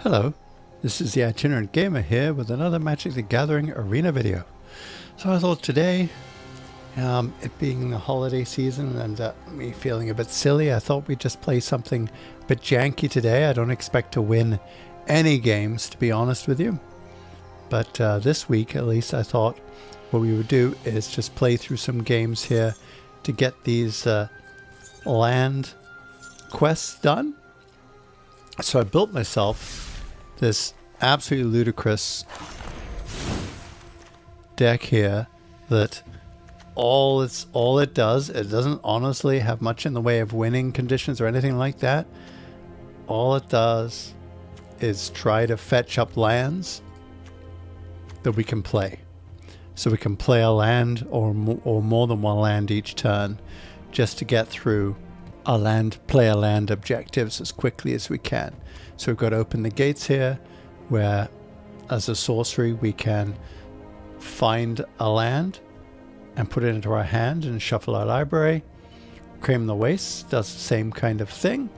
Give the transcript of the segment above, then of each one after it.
Hello, this is the Itinerant Gamer here with another Magic the Gathering arena video. So I thought today, it being the holiday season and me feeling a bit silly, I thought we'd just play something a bit janky today. I don't expect to win any games, to be honest with you. But this week, at least, I thought what we would do is just play through some games here to get these land quests done. So I built myself this absolutely ludicrous deck here that all it does, it doesn't honestly have much in the way of winning conditions or anything like that. All it does is try to fetch up lands that we can play. So we can play a land or more than one land each turn just to get through our play a land objectives as quickly as we can. So we've got to open the gates here, where as a sorcery we can find a land and put it into our hand and shuffle our library. Claim the Wastes does the same kind of thing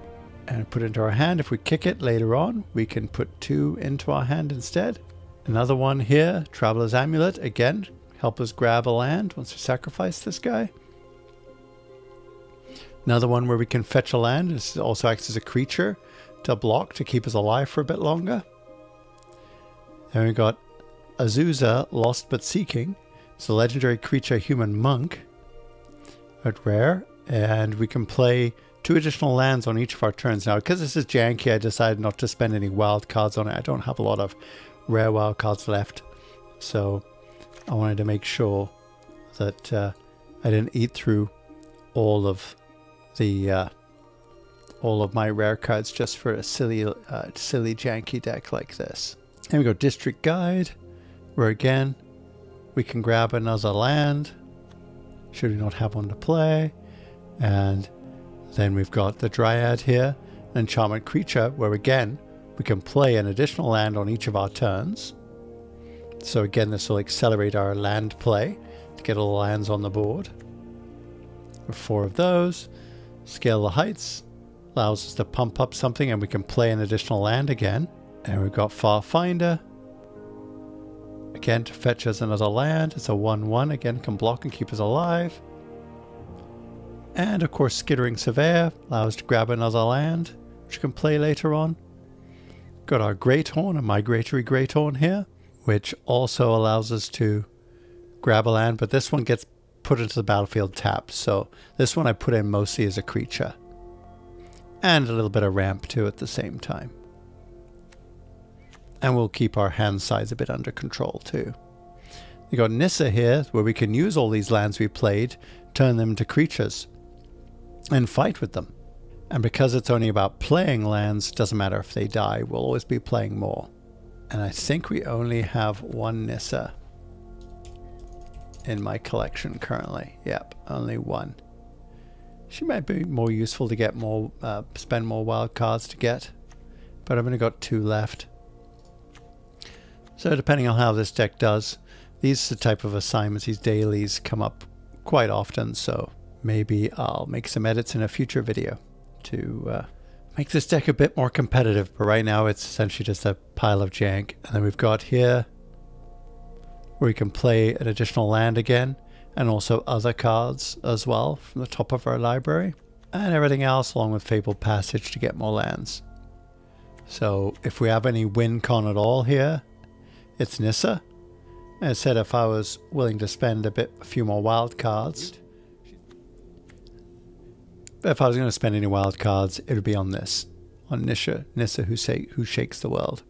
and put it into our hand. If we kick it later on, we can put 2 into our hand instead. Another one here, Traveler's Amulet, again, help us grab a land once we sacrifice this guy. Another one where we can fetch a land. This also acts as a creature to block to keep us alive for a bit longer. Then we got Azusa, Lost But Seeking. It's a legendary creature human monk at rare, and we can play 2 additional lands on each of our turns. Now, because this is janky, I decided not to spend any wild cards on it. I don't have a lot of rare wild cards left, so I wanted to make sure that I didn't eat through all of my rare cards just for a silly janky deck like this. And we go District Guide, where again we can grab another land should we not have one to play. And then we've got the Dryad here, an enchantment creature, where again we can play an additional land on each of our turns. So again, this will accelerate our land play to get all the lands on the board. With 4 of those. Scale the Heights allows us to pump up something and we can play an additional land again. And we've got Farfinder, again to fetch us another land. It's a 1/1, again can block and keep us alive. And of course Skittering Surveyor allows us to grab another land, which we can play later on. Got our Greathorn, a Migratory Greathorn here, which also allows us to grab a land, but this one gets put into the battlefield tapped, so this one I put in mostly as a creature. And a little bit of ramp too at the same time. And we'll keep our hand size a bit under control too. We got Nissa here, where we can use all these lands we played, turn them into creatures, and fight with them. And because it's only about playing lands, doesn't matter if they die, we'll always be playing more. And I think we only have 1 Nissa in my collection currently. Yep, only 1. She might be more useful to get more, spend more wild cards to get, but I've only got 2 left. So depending on how this deck does, these are the type of assignments, these dailies come up quite often, so maybe I'll make some edits in a future video to make this deck a bit more competitive, but right now it's essentially just a pile of jank. And then we've got here where we can play an additional land again, and also other cards as well from the top of our library, and everything else along with Fabled Passage to get more lands. So if we have any win con at all here, it's Nissa. And I said if I was willing to spend a few more wild cards, but if I was going to spend any wild cards, it would be on this, on Nissa who shakes the world.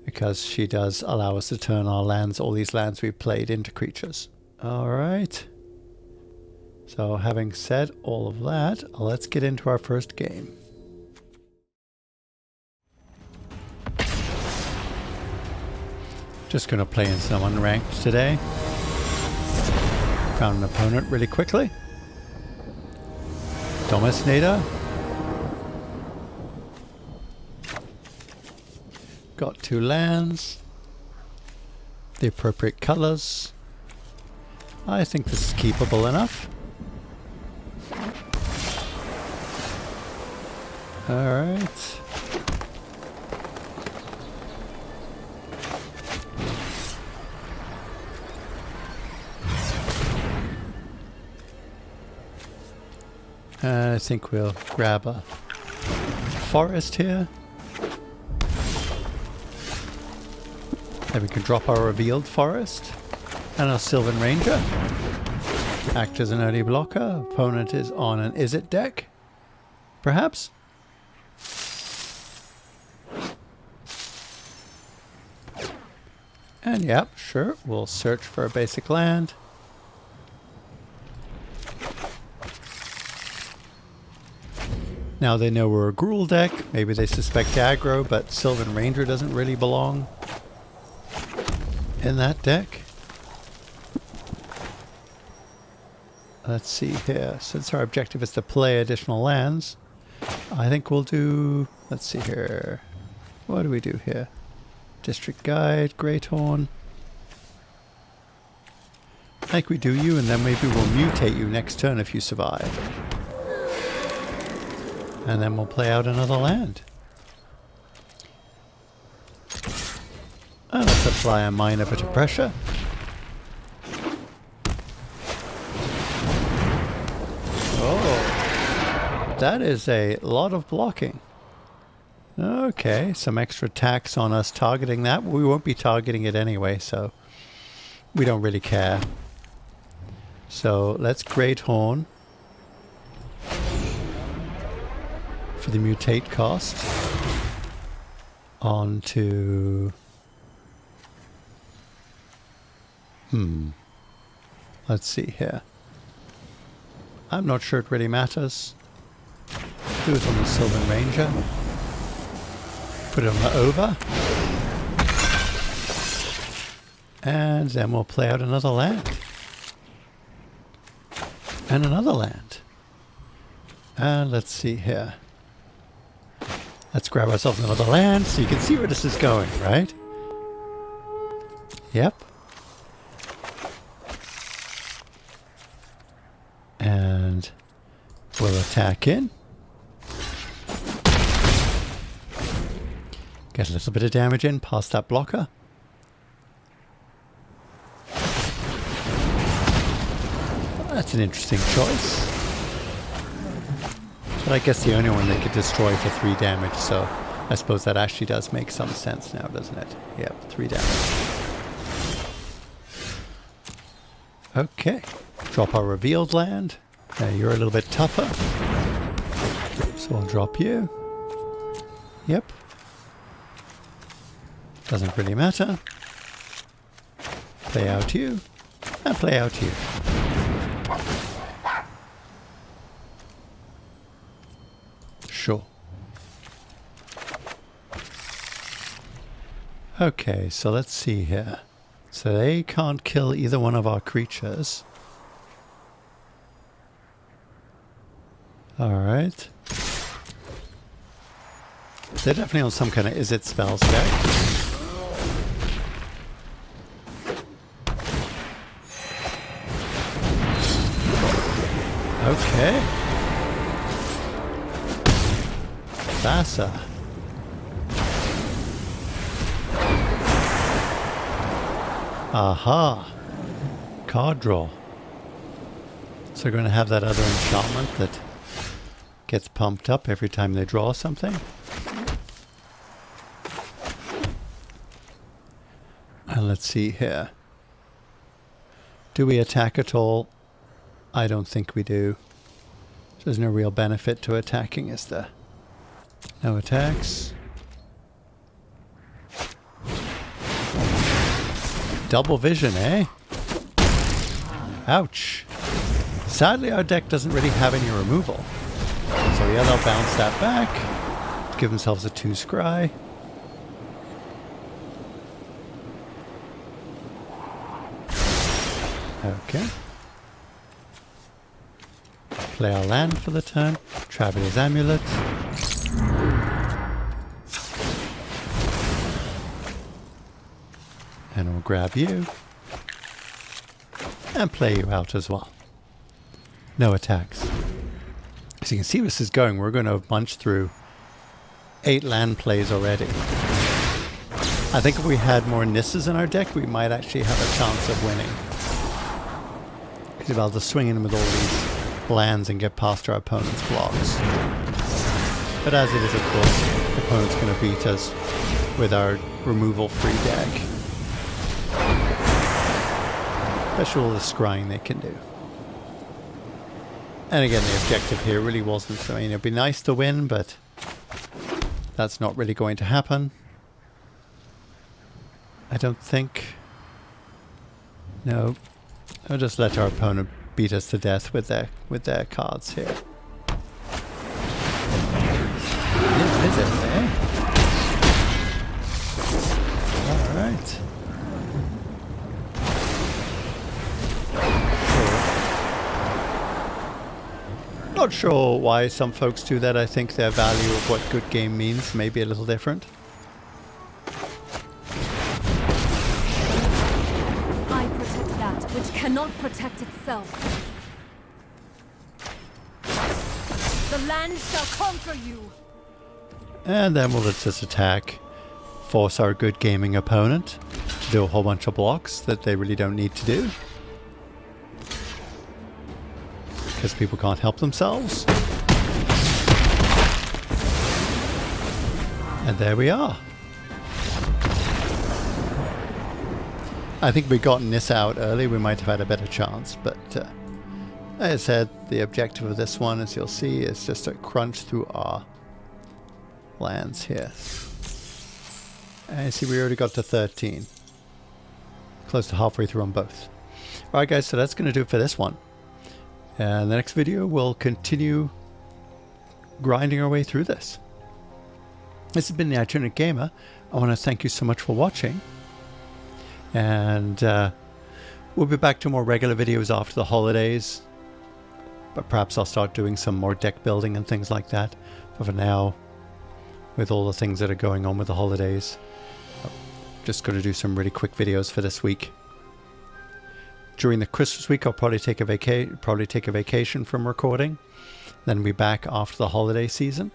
Because she does allow us to turn our lands, all these lands we've played, into creatures. Alright. So having said all of that, let's get into our first game. Just going to play in some unranked today. Found an opponent really quickly. Domestinator. Got 2 lands. The appropriate colors. I think this is keepable enough. Alright. I think we'll grab a forest here. Then we can drop our revealed forest. And our Sylvan Ranger. Act as an early blocker. Opponent is on an Is It deck. Perhaps? And yep, sure, we'll search for a basic land. Now they know we're a Gruul deck. Maybe they suspect aggro, but Sylvan Ranger doesn't really belong in that deck. Let's see here. Since our objective is to play additional lands, I think we'll do... Let's see here. What do we do here? District Guide, Greathorn. I think we do you, and then maybe we'll mutate you next turn if you survive. And then we'll play out another land. And let's apply a minor bit of pressure. Oh, that is a lot of blocking. Okay, some extra tax on us targeting that. We won't be targeting it anyway, so we don't really care. So let's Greathorn for the mutate cost onto... Let's see here. I'm not sure it really matters. Do it on the Sylvan Ranger. Put it on the over. And then we'll play out another land. And another land. And let's see here. Let's grab ourselves another land so you can see where this is going, right? Yep. And we'll attack in. Get a little bit of damage in past that blocker. That's an interesting choice. But I guess the only one they could destroy for 3 damage, so I suppose that actually does make some sense now, doesn't it? Yep, 3 damage. Okay. Drop our revealed land. You're a little bit tougher. So I'll drop you. Yep. Doesn't really matter. Play out you. And play out you. Sure. Okay, so let's see here. So they can't kill either one of our creatures. Alright. They're definitely on some kind of Is It spell stack. Okay. Azusa. Aha. Card draw. So we're going to have that other enchantment that gets pumped up every time they draw something. And let's see here. Do we attack at all? I don't think we do. There's no real benefit to attacking, is there? No attacks. Double vision, eh? Ouch. Sadly, our deck doesn't really have any removal. So yeah, they'll bounce that back. Give themselves a 2 scry. Okay. Play our land for the turn. Traveler's Amulet. And we'll grab you. And play you out as well. No attacks. As you can see where this is going, we're going to bunch through 8 land plays already. I think if we had more Nissas in our deck, we might actually have a chance of winning. Because if I was just swinging with all these lands and get past our opponent's blocks. But as it is, of course, the opponent's going to beat us with our removal-free deck. Especially all the scrying they can do. And again, the objective here really wasn't, I mean, it'd be nice to win, but that's not really going to happen. I don't think. No. I'll just let our opponent beat us to death with their cards here. Yeah, is it, eh? Alright. Not sure why some folks do that. I think their value of what good game means may be a little different. I protect that which cannot protect itself. The land shall conquer you. And then we'll just attack, force our good gaming opponent to do a whole bunch of blocks that they really don't need to do. Because people can't help themselves. And there we are. I think if we'd gotten Nissa out early, we might have had a better chance. But like I said, the objective of this one, as you'll see, is just to crunch through our lands here. And you see we already got to 13. Close to halfway through on both. Alright guys, so that's going to do it for this one. And the next video, we'll continue grinding our way through this. This has been the Itinerant Gamer. I want to thank you so much for watching. And we'll be back to more regular videos after the holidays. But perhaps I'll start doing some more deck building and things like that. But for now, with all the things that are going on with the holidays, I'm just going to do some really quick videos for this week. During the Christmas week, I'll probably take a vacation from recording. Then be back after the holiday season.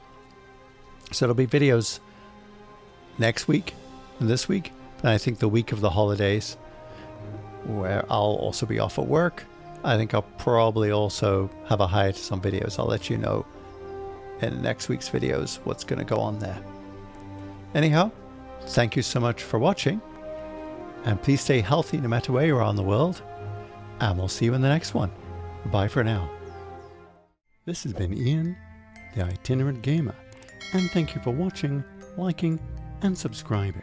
So there'll be videos next week and this week. And I think the week of the holidays, where I'll also be off at work, I think I'll probably also have a hiatus on videos. I'll let you know in next week's videos what's going to go on there. Anyhow, thank you so much for watching. And please stay healthy no matter where you are in the world. And we'll see you in the next one. Bye for now. This has been Ian, the Itinerant Gamer, and thank you for watching, liking, and subscribing.